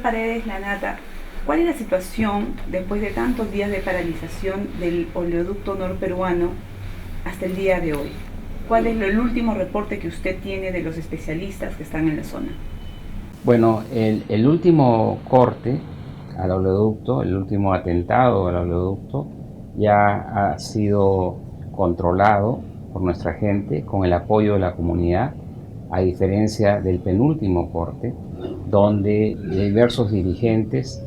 Paredes Lanata, ¿cuál es la situación después de tantos días de paralización del oleoducto norperuano hasta el día de hoy? ¿Cuál es el último reporte que usted tiene de los especialistas que están en la zona? Bueno, el último corte al oleoducto, el último atentado al oleoducto, ya ha sido controlado por nuestra gente con el apoyo de la comunidad, a diferencia del penúltimo corte, donde diversos dirigentes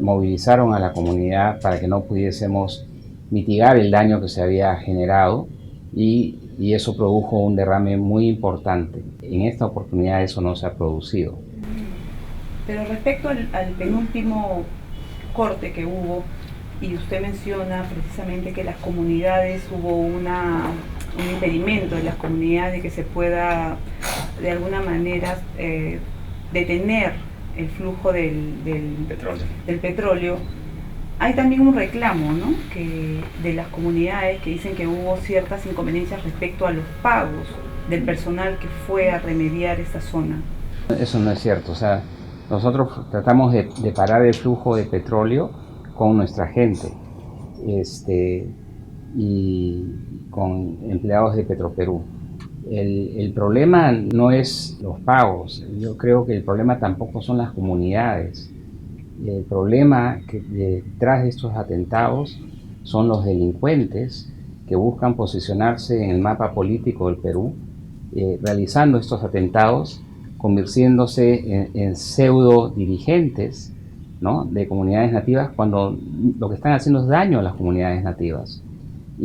movilizaron a la comunidad para que no pudiésemos mitigar el daño que se había generado y eso produjo un derrame muy importante. En esta oportunidad eso no se ha producido. Pero respecto al penúltimo corte que hubo, y usted menciona precisamente que las comunidades hubo un impedimento de las comunidades de que se pueda de alguna manera detener el flujo del petróleo. Hay también un reclamo, ¿no?, de las comunidades que dicen que hubo ciertas inconveniencias respecto a los pagos del personal que fue a remediar esta zona. Eso no es cierto, o sea, nosotros tratamos de parar el flujo de petróleo con nuestra gente y con empleados de Petroperú. El problema no es los pagos, yo creo que el problema tampoco son las comunidades. El problema que detrás de estos atentados son los delincuentes que buscan posicionarse en el mapa político del Perú, realizando estos atentados, convirtiéndose en pseudo dirigentes, ¿no?, de comunidades nativas, cuando lo que están haciendo es daño a las comunidades nativas.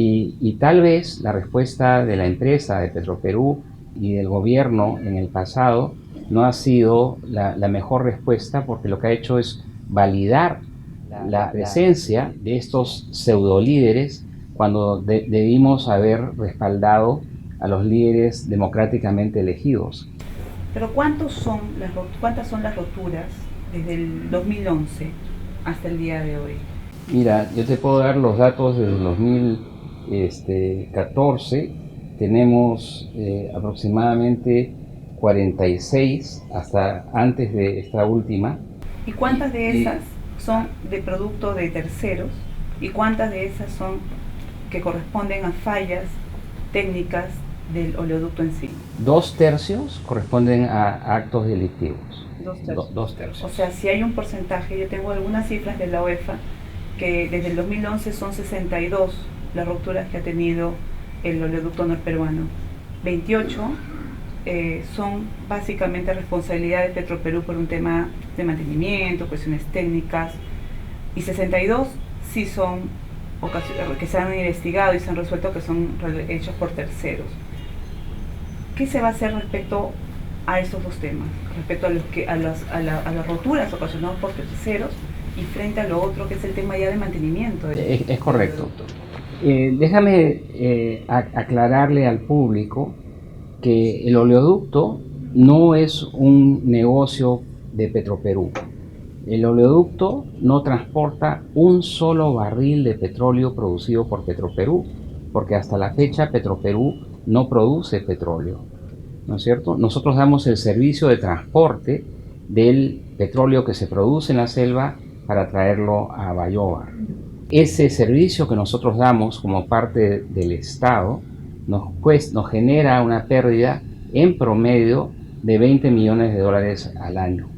Y tal vez la respuesta de la empresa de Petroperú y del gobierno en el pasado no ha sido la mejor respuesta, porque lo que ha hecho es validar la presencia de estos pseudo líderes cuando debimos haber respaldado a los líderes democráticamente elegidos. Pero ¿cuántas son las roturas desde el 2011 hasta el día de hoy? Mira, yo te puedo dar los datos del 2014. Tenemos aproximadamente 46 hasta antes de esta última. ¿Y cuántas de esas son de producto de terceros? ¿Y cuántas de esas son que corresponden a fallas técnicas del oleoducto en sí? 2/3 corresponden a actos delictivos. 2/3. 2/3. O sea, si hay un porcentaje, yo tengo algunas cifras de la UEFA, que desde el 2011 son 62 las rupturas que ha tenido el oleoducto norperuano. 28 son básicamente responsabilidad de Petroperú por un tema de mantenimiento, cuestiones técnicas, y 62 sí son que se han investigado y se han resuelto que son hechos por terceros. ¿Qué se va a hacer respecto a estos dos temas? Respecto a las roturas ocasionadas por terceros y frente a lo otro que es el tema ya de mantenimiento. Es correcto. Déjame aclararle al público que el oleoducto no es un negocio de Petroperú. El oleoducto no transporta un solo barril de petróleo producido por Petroperú, porque hasta la fecha Petroperú no produce petróleo, ¿no es cierto? Nosotros damos el servicio de transporte del petróleo que se produce en la selva para traerlo a Bayóvar. Ese servicio que nosotros damos como parte del Estado nos genera una pérdida en promedio de $20 millones al año.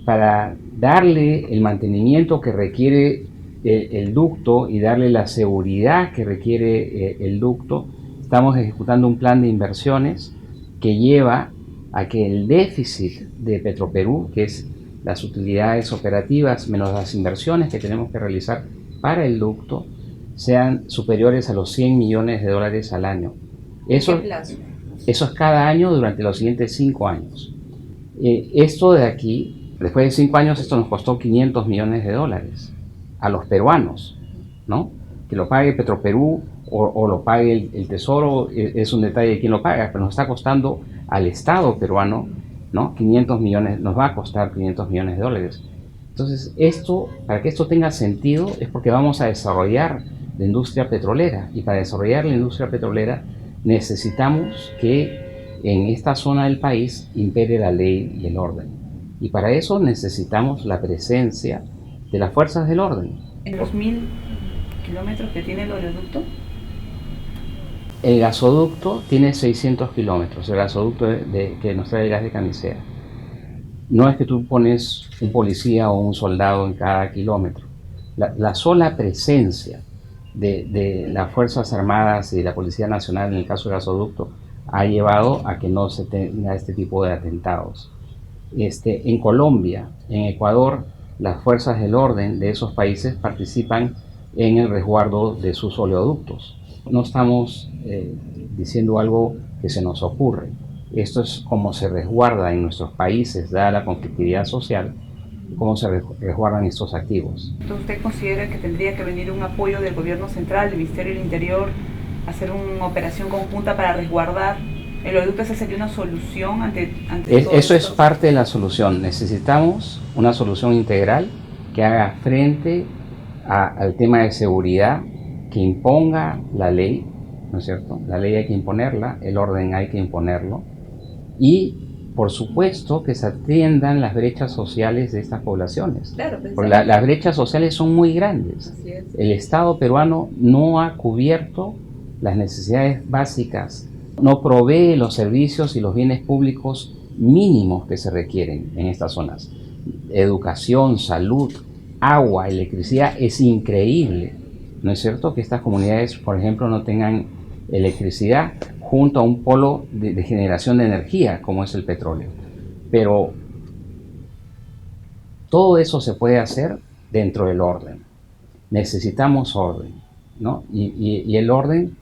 Para darle el mantenimiento que requiere el ducto y darle la seguridad que requiere el ducto, estamos ejecutando un plan de inversiones que lleva a que el déficit de Petroperú, que es las utilidades operativas menos las inversiones que tenemos que realizar para el ducto, sean superiores a los $100 millones al año. Eso es cada año durante los siguientes 5 años. Esto de aquí, después de 5 años, esto nos costó $500 millones a los peruanos, ¿no? Que lo pague Petroperú o lo pague el Tesoro, es un detalle de quién lo paga, pero nos está costando al Estado peruano, ¿no? 500 millones, nos va a costar $500 millones. Entonces, para que esto tenga sentido, es porque vamos a desarrollar la industria petrolera, y para desarrollar la industria petrolera necesitamos que en esta zona del país impere la ley y el orden. Y para eso necesitamos la presencia de las fuerzas del orden. En los 1000 kilómetros que tiene el oleoducto, el gasoducto tiene 600 kilómetros, el gasoducto que nos trae el gas de Camisea. No es que tú pones un policía o un soldado en cada kilómetro. La sola presencia de las Fuerzas Armadas y de la Policía Nacional en el caso del gasoducto ha llevado a que no se tenga este tipo de atentados. En Colombia, en Ecuador, las fuerzas del orden de esos países participan en el resguardo de sus oleoductos. No estamos diciendo algo que se nos ocurre. Esto es como se resguarda en nuestros países, dada la conflictividad social, cómo se resguardan estos activos. Entonces, ¿usted considera que tendría que venir un apoyo del gobierno central, del Ministerio del Interior, hacer una operación conjunta para resguardar el oleoducto? ¿Esa sería una solución ante todo eso? esto? Es parte de la solución. Necesitamos una solución integral que haga frente al tema de seguridad, que imponga la ley, ¿no es cierto? La ley hay que imponerla, el orden hay que imponerlo, y por supuesto que se atiendan las brechas sociales de estas poblaciones. Claro, porque las brechas sociales son muy grandes. Así es. El Estado peruano no ha cubierto las necesidades básicas, no provee los servicios y los bienes públicos mínimos que se requieren en estas zonas. Educación, salud, agua, electricidad. Es increíble, ¿no es cierto?, que estas comunidades, por ejemplo, no tengan electricidad junto a un polo de generación de energía como es el petróleo. Pero todo eso se puede hacer dentro del orden. Necesitamos orden, ¿no? Y el orden,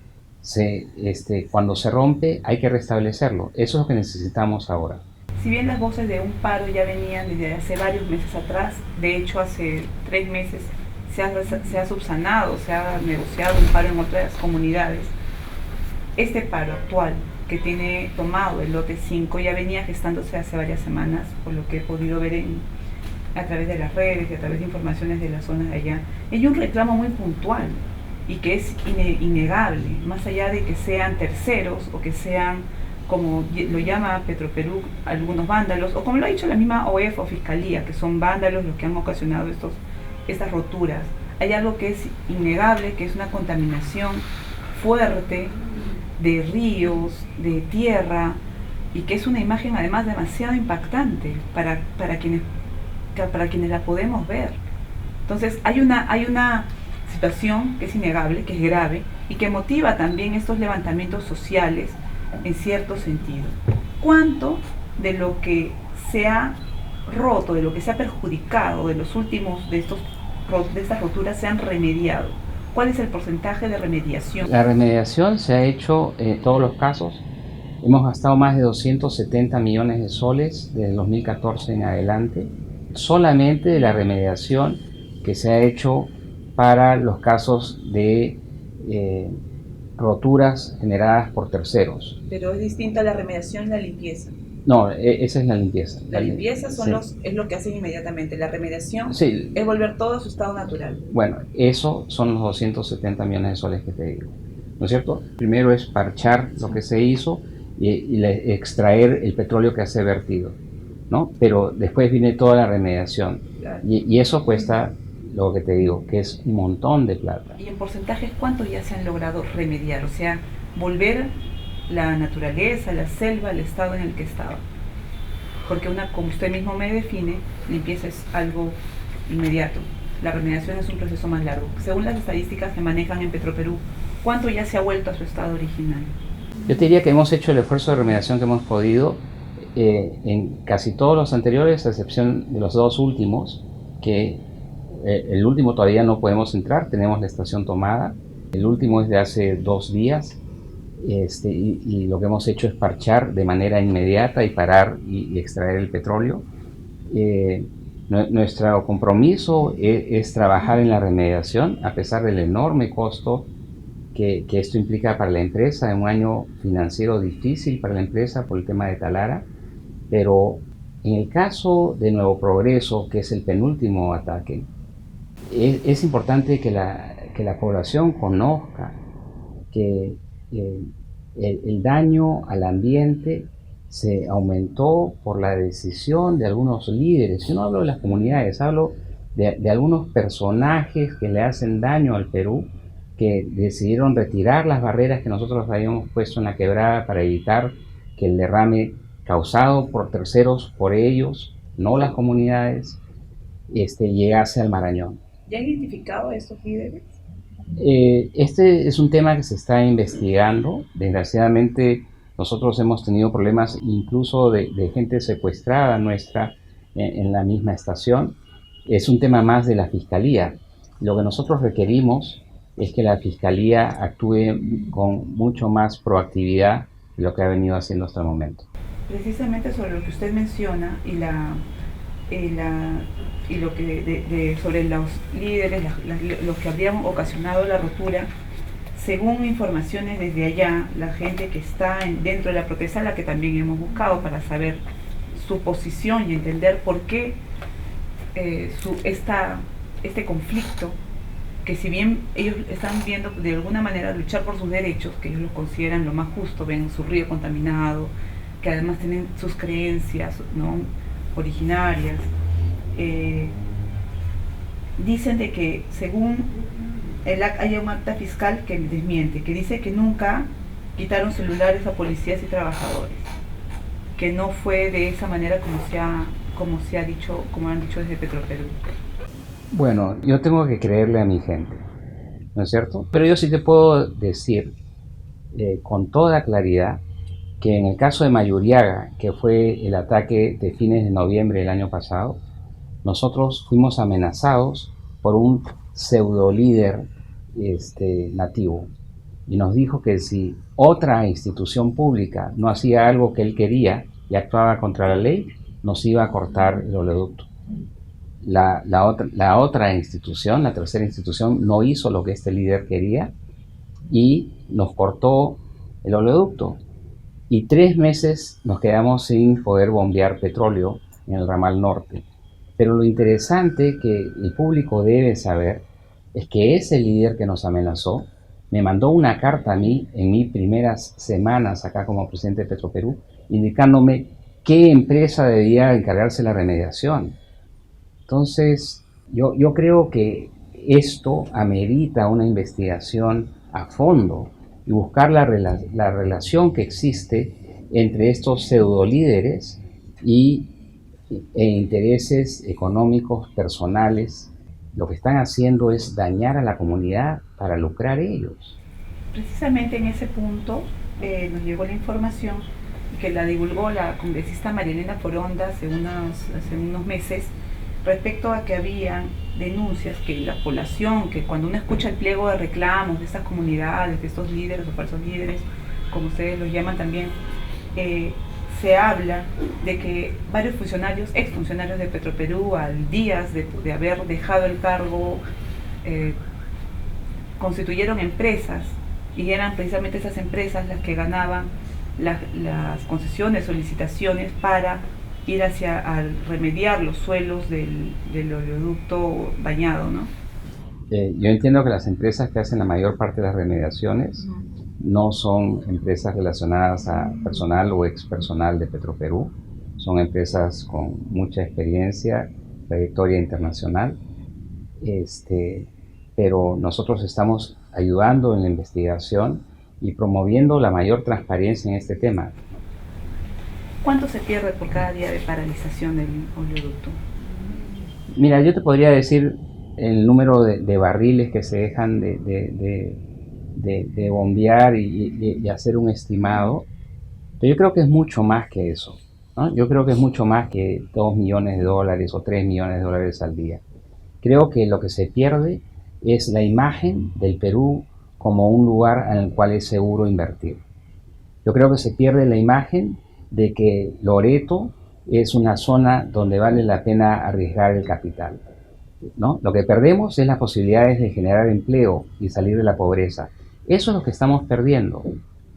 cuando se rompe, hay que restablecerlo. Eso es lo que necesitamos ahora. Si bien las voces de un paro ya venían desde hace varios meses atrás, de hecho hace 3 meses se ha subsanado, se ha negociado un paro en otras comunidades. Este paro actual que tiene tomado el lote 5 ya venía gestándose hace varias semanas, por lo que he podido ver a través de las redes y a través de informaciones de las zonas de allá. Hay un reclamo muy puntual y que es innegable, más allá de que sean terceros o que sean, como lo llama Petroperú, algunos vándalos, o como lo ha dicho la misma OEF o Fiscalía, que son vándalos los que han ocasionado estas roturas. Hay algo que es innegable, que es una contaminación fuerte de ríos, de tierra, y que es una imagen además demasiado impactante para quienes la podemos ver. Entonces hay una situación que es innegable, que es grave, y que motiva también estos levantamientos sociales en cierto sentido. ¿Cuánto de lo que se ha roto, de lo que se ha perjudicado de estas roturas se han remediado? ¿Cuál es el porcentaje de remediación? La remediación se ha hecho en todos los casos. Hemos gastado más de 270 millones de soles desde el 2014 en adelante, solamente de la remediación que se ha hecho para los casos de roturas generadas por terceros. Pero es distinta la remediación y la limpieza. No, esa es la limpieza. La limpieza sí. Es lo que hacen inmediatamente. La remediación sí. Es volver todo a su estado natural. Bueno, eso son los 270 millones de soles que te digo, ¿no es cierto? Primero es parchar lo que se hizo y extraer el petróleo que se ha vertido, ¿no? Pero después viene toda la remediación. Claro. Y eso cuesta, lo que te digo, que es un montón de plata. ¿Y en porcentajes cuánto ya se han logrado remediar? O sea, volver la naturaleza, la selva, al estado en el que estaba. Porque como usted mismo me define, limpieza es algo inmediato. La remediación es un proceso más largo. Según las estadísticas que manejan en Petroperú, ¿cuánto ya se ha vuelto a su estado original? Yo te diría que hemos hecho el esfuerzo de remediación que hemos podido en casi todos los anteriores, a excepción de los dos últimos, que el último todavía no podemos entrar, tenemos la estación tomada. El último es de hace 2 días. Y lo que hemos hecho es parchar de manera inmediata y parar y extraer el petróleo. Nuestro compromiso es trabajar en la remediación, a pesar del enorme costo que esto implica para la empresa, en un año financiero difícil para la empresa por el tema de Talara. Pero en el caso de Nuevo Progreso, que es el penúltimo ataque, es importante que la población conozca que el daño al ambiente se aumentó por la decisión de algunos líderes. Yo no hablo de las comunidades, hablo de algunos personajes que le hacen daño al Perú, que decidieron retirar las barreras que nosotros habíamos puesto en la quebrada para evitar que el derrame causado por terceros, por ellos, no las comunidades, llegase al Marañón. ¿Ya han identificado a estos líderes? Este es un tema que se está investigando. Desgraciadamente nosotros hemos tenido problemas incluso de gente secuestrada nuestra en la misma estación. Es un tema más de la Fiscalía. Lo que nosotros requerimos es que la Fiscalía actúe con mucho más proactividad de lo que ha venido haciendo hasta el momento. Precisamente sobre lo que usted menciona y lo que sobre los líderes, los que habrían ocasionado la ruptura, según informaciones desde allá, la gente que está dentro de la protesta, la que también hemos buscado para saber su posición y entender por qué este conflicto, que si bien ellos están viendo de alguna manera luchar por sus derechos, que ellos los consideran lo más justo, ven su río contaminado, que además tienen sus creencias, ¿no?, originarias, dicen de que según hay un acta fiscal que desmiente, que dice que nunca quitaron celulares a policías y trabajadores, que no fue de esa manera como se ha dicho, como han dicho desde Petroperú. Bueno, yo tengo que creerle a mi gente, ¿no es cierto? Pero yo sí te puedo decir con toda claridad que en el caso de Mayuriaga, que fue el ataque de fines de noviembre del año pasado, nosotros fuimos amenazados por un pseudo líder nativo, y nos dijo que si otra institución pública no hacía algo que él quería y actuaba contra la ley, nos iba a cortar el oleoducto. La otra institución, la tercera institución, no hizo lo que este líder quería y nos cortó el oleoducto. Y 3 meses nos quedamos sin poder bombear petróleo en el ramal norte. Pero lo interesante que el público debe saber es que ese líder que nos amenazó me mandó una carta a mí en mis primeras semanas acá como presidente de Petroperú, indicándome qué empresa debía encargarse de la remediación. Entonces, yo creo que esto amerita una investigación a fondo y buscar la relación que existe entre estos pseudo líderes e intereses económicos personales. Lo que están haciendo es dañar a la comunidad para lucrar ellos. Precisamente en ese punto nos llegó la información que la divulgó la congresista Marielena Foronda hace unos meses, respecto a que había denuncias que la población, que cuando uno escucha el pliego de reclamos de estas comunidades, de estos líderes o falsos líderes, como ustedes los llaman también, se habla de que varios funcionarios, exfuncionarios de Petroperú, al días de haber dejado el cargo, constituyeron empresas, y eran precisamente esas empresas las que ganaban las concesiones o licitaciones para ir a remediar los suelos del oleoducto dañado, ¿no? Yo entiendo que las empresas que hacen la mayor parte de las remediaciones no son empresas relacionadas a personal o expersonal de Petroperú, son empresas con mucha experiencia, trayectoria internacional, pero nosotros estamos ayudando en la investigación y promoviendo la mayor transparencia en este tema. ¿Cuánto se pierde por cada día de paralización del oleoducto? Mira, yo te podría decir el número de barriles que se dejan de bombear y hacer un estimado, pero yo creo que es mucho más que eso, ¿no? Yo creo que es mucho más que $2 millones o $3 millones al día. Creo que lo que se pierde es la imagen del Perú como un lugar en el cual es seguro invertir. Yo creo que se pierde la imagen de que Loreto es una zona donde vale la pena arriesgar el capital, ¿no? Lo que perdemos es las posibilidades de generar empleo y salir de la pobreza. Eso es lo que estamos perdiendo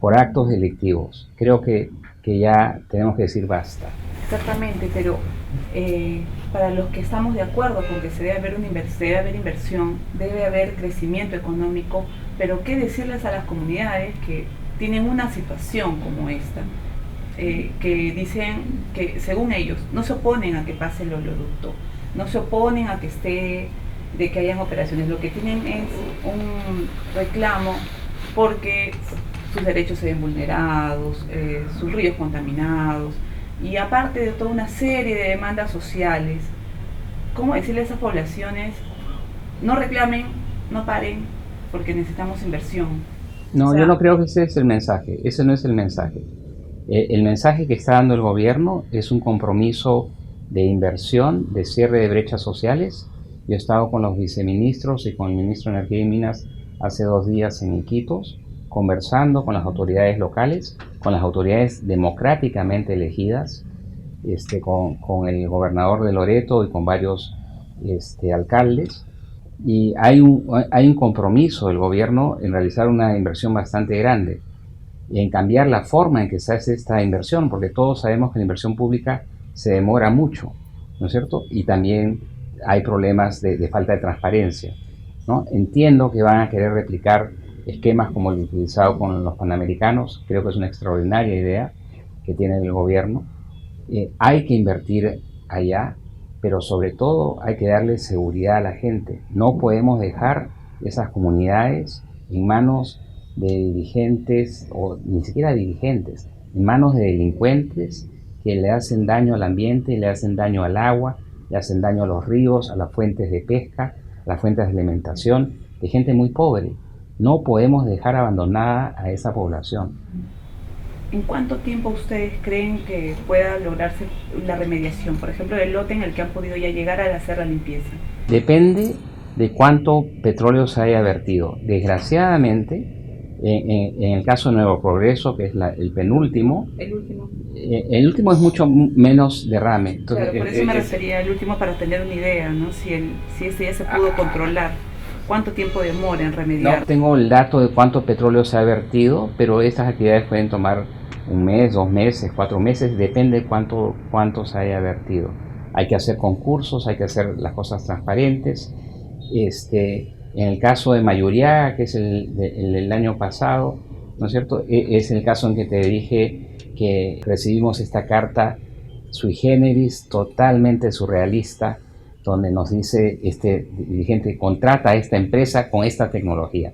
por actos delictivos. Creo que ya tenemos que decir basta. Exactamente, pero para los que estamos de acuerdo con que debe haber inversión, debe haber crecimiento económico, pero ¿qué decirles a las comunidades que tienen una situación como esta? que dicen que, según ellos, no se oponen a que pase el oleoducto, no se oponen a que esté, de que hayan operaciones. Lo que tienen es un reclamo porque sus derechos se ven vulnerados, sus ríos contaminados, y aparte de toda una serie de demandas sociales. ¿Cómo decirle a esas poblaciones: no reclamen, no paren, porque necesitamos inversión? No, O sea, yo no creo que ese es el mensaje, ese no es el mensaje. El mensaje que está dando el gobierno es un compromiso de inversión, de cierre de brechas sociales. Yo he estado con los viceministros y con el ministro de Energía y Minas hace 2 días en Iquitos, conversando con las autoridades locales, con las autoridades democráticamente elegidas, con el gobernador de Loreto y con varios alcaldes. Y hay un compromiso del gobierno en realizar una inversión bastante grande y en cambiar la forma en que se hace esta inversión, porque todos sabemos que la inversión pública se demora mucho, ¿no es cierto? Y también hay problemas de falta de transparencia, ¿no? Entiendo que van a querer replicar esquemas como el utilizado con los panamericanos. Creo que es una extraordinaria idea que tiene el gobierno. Hay que invertir allá, pero sobre todo hay que darle seguridad a la gente. No podemos dejar esas comunidades en manos de dirigentes, o ni siquiera dirigentes, en manos de delincuentes que le hacen daño al ambiente, le hacen daño al agua, le hacen daño a los ríos, a las fuentes de pesca, a las fuentes de alimentación, de gente muy pobre. No podemos dejar abandonada a esa población. ¿en cuánto tiempo ustedes creen que pueda lograrse la remediación? Por ejemplo, del lote en el que han podido ya llegar a hacer la limpieza. Depende de cuánto petróleo se haya vertido. Desgraciadamente, en el caso de Nuevo Progreso, que es el penúltimo, el último es mucho menos derrame. Entonces, claro, por eso me refería al último, para tener una idea, ¿no? Si ese ya se pudo controlar. ¿Cuánto tiempo demora en remediar? No tengo el dato de cuánto petróleo se ha vertido, pero estas actividades pueden tomar 1 mes, 2 meses, 4 meses, depende de cuánto se haya vertido. Hay que hacer concursos, hay que hacer las cosas transparentes. En el caso de Mayuriaga, que es el año pasado, ¿no es cierto? Es el caso en que te dije que recibimos esta carta sui generis, totalmente surrealista, donde nos dice este dirigente: contrata a esta empresa con esta tecnología.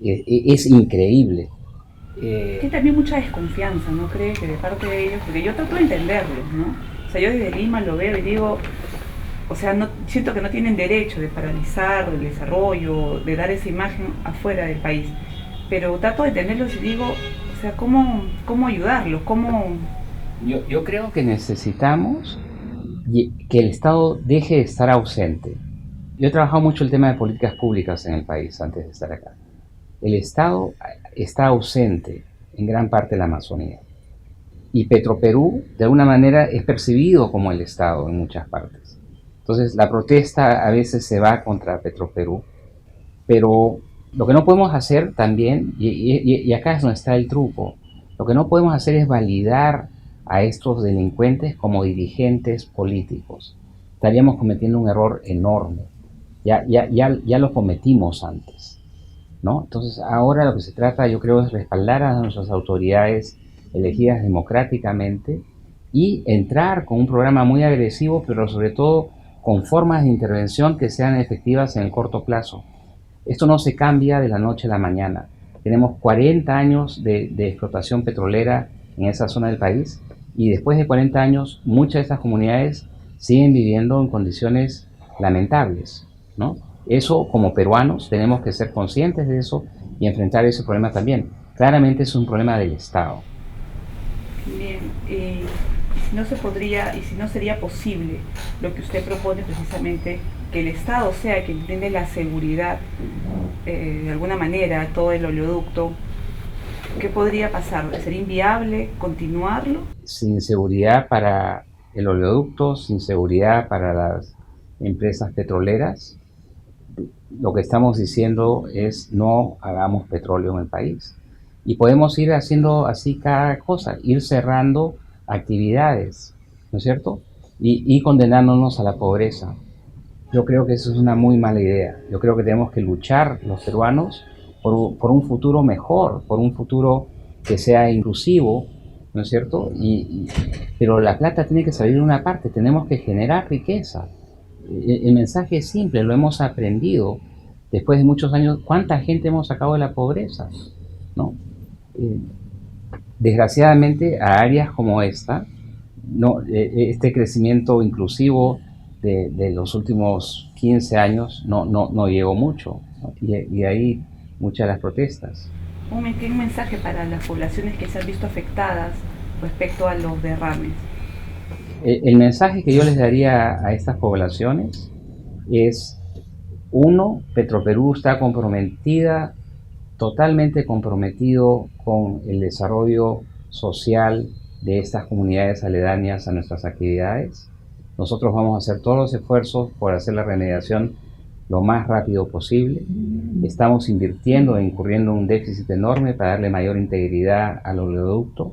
Es increíble. Hay también mucha desconfianza, ¿no cree? Que de parte de ellos, porque yo trato de entenderlos, ¿no? O sea, yo desde Lima lo veo y digo, o sea, no, siento que no tienen derecho de paralizar el desarrollo, de dar esa imagen afuera del país. Pero trato de entenderlos y digo, o sea, ¿cómo ayudarlos? Yo creo que necesitamos que el Estado deje de estar ausente. Yo he trabajado mucho el tema de políticas públicas en el país antes de estar acá. El Estado está ausente en gran parte de la Amazonía. Y Petroperú, de alguna manera, es percibido como el Estado en muchas partes. Entonces, la protesta a veces se va contra Petroperú, pero lo que no podemos hacer también, y acá es donde está el truco, lo que no podemos hacer es validar a estos delincuentes como dirigentes políticos. Estaríamos cometiendo un error enorme. Ya lo cometimos antes, ¿no? Entonces, ahora lo que se trata, yo creo, es respaldar a nuestras autoridades elegidas democráticamente y entrar con un programa muy agresivo, pero sobre todo con formas de intervención que sean efectivas en el corto plazo. Esto no se cambia de la noche a la mañana. Tenemos 40 años de explotación petrolera en esa zona del país, y después de 40 años muchas de estas comunidades siguen viviendo en condiciones lamentables, ¿no? Eso, como peruanos, tenemos que ser conscientes de eso y enfrentar ese problema también. Claramente es un problema del Estado. Bien, y si no se podría, y si no sería posible lo que usted propone, precisamente que el Estado sea quien tiene la seguridad, de alguna manera, todo el oleoducto, ¿qué podría pasar? ¿Sería inviable continuarlo? Sin seguridad para el oleoducto, sin seguridad para las empresas petroleras, lo que estamos diciendo es: no hagamos petróleo en el país. Y podemos ir haciendo así cada cosa, ir cerrando actividades, ¿no es cierto? Y condenándonos a la pobreza. Yo creo que eso es una muy mala idea. Yo creo que tenemos que luchar los peruanos por un futuro mejor, por un futuro que sea inclusivo, ¿no ¿no es cierto? Pero la plata tiene que salir de una parte, tenemos que generar riqueza. El mensaje es simple, lo hemos aprendido después de muchos años. ¿Cuánta gente hemos sacado de la pobreza? ¿No? Desgraciadamente, a áreas como esta, no, este crecimiento inclusivo de los últimos 15 años no llegó mucho, ¿no? Y ahí muchas de las protestas. Un mensaje para las poblaciones que se han visto afectadas respecto a los derrames. El mensaje que yo les daría a estas poblaciones es: uno, Petroperú está totalmente comprometido con el desarrollo social de estas comunidades aledañas a nuestras actividades. Nosotros vamos a hacer todos los esfuerzos por hacer la remediación lo más rápido posible. Estamos invirtiendo e incurriendo en un déficit enorme para darle mayor integridad al oleoducto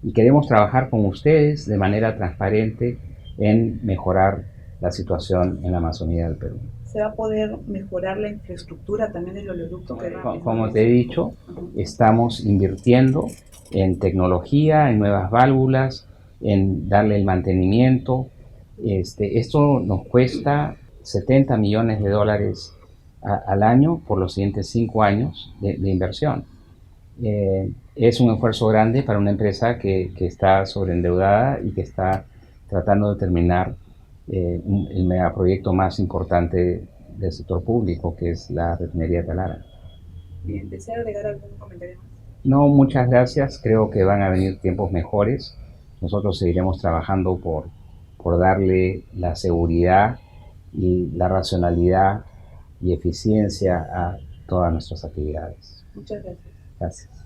y queremos trabajar con ustedes de manera transparente en mejorar la situación en la Amazonía del Perú. ¿Se va a poder mejorar la infraestructura también del oleoducto? Como te he dicho, estamos invirtiendo en tecnología, en nuevas válvulas, en darle el mantenimiento. Esto nos cuesta $70 millones al año por los siguientes 5 años de inversión. Es un esfuerzo grande para una empresa que está sobreendeudada y que está tratando de terminar el megaproyecto más importante del sector público, que es la refinería de Talara. Bien, ¿desea agregar algún comentario más? No, muchas gracias. Creo que van a venir tiempos mejores. Nosotros seguiremos trabajando por darle la seguridad y la racionalidad y eficiencia a todas nuestras actividades. Muchas gracias. Gracias.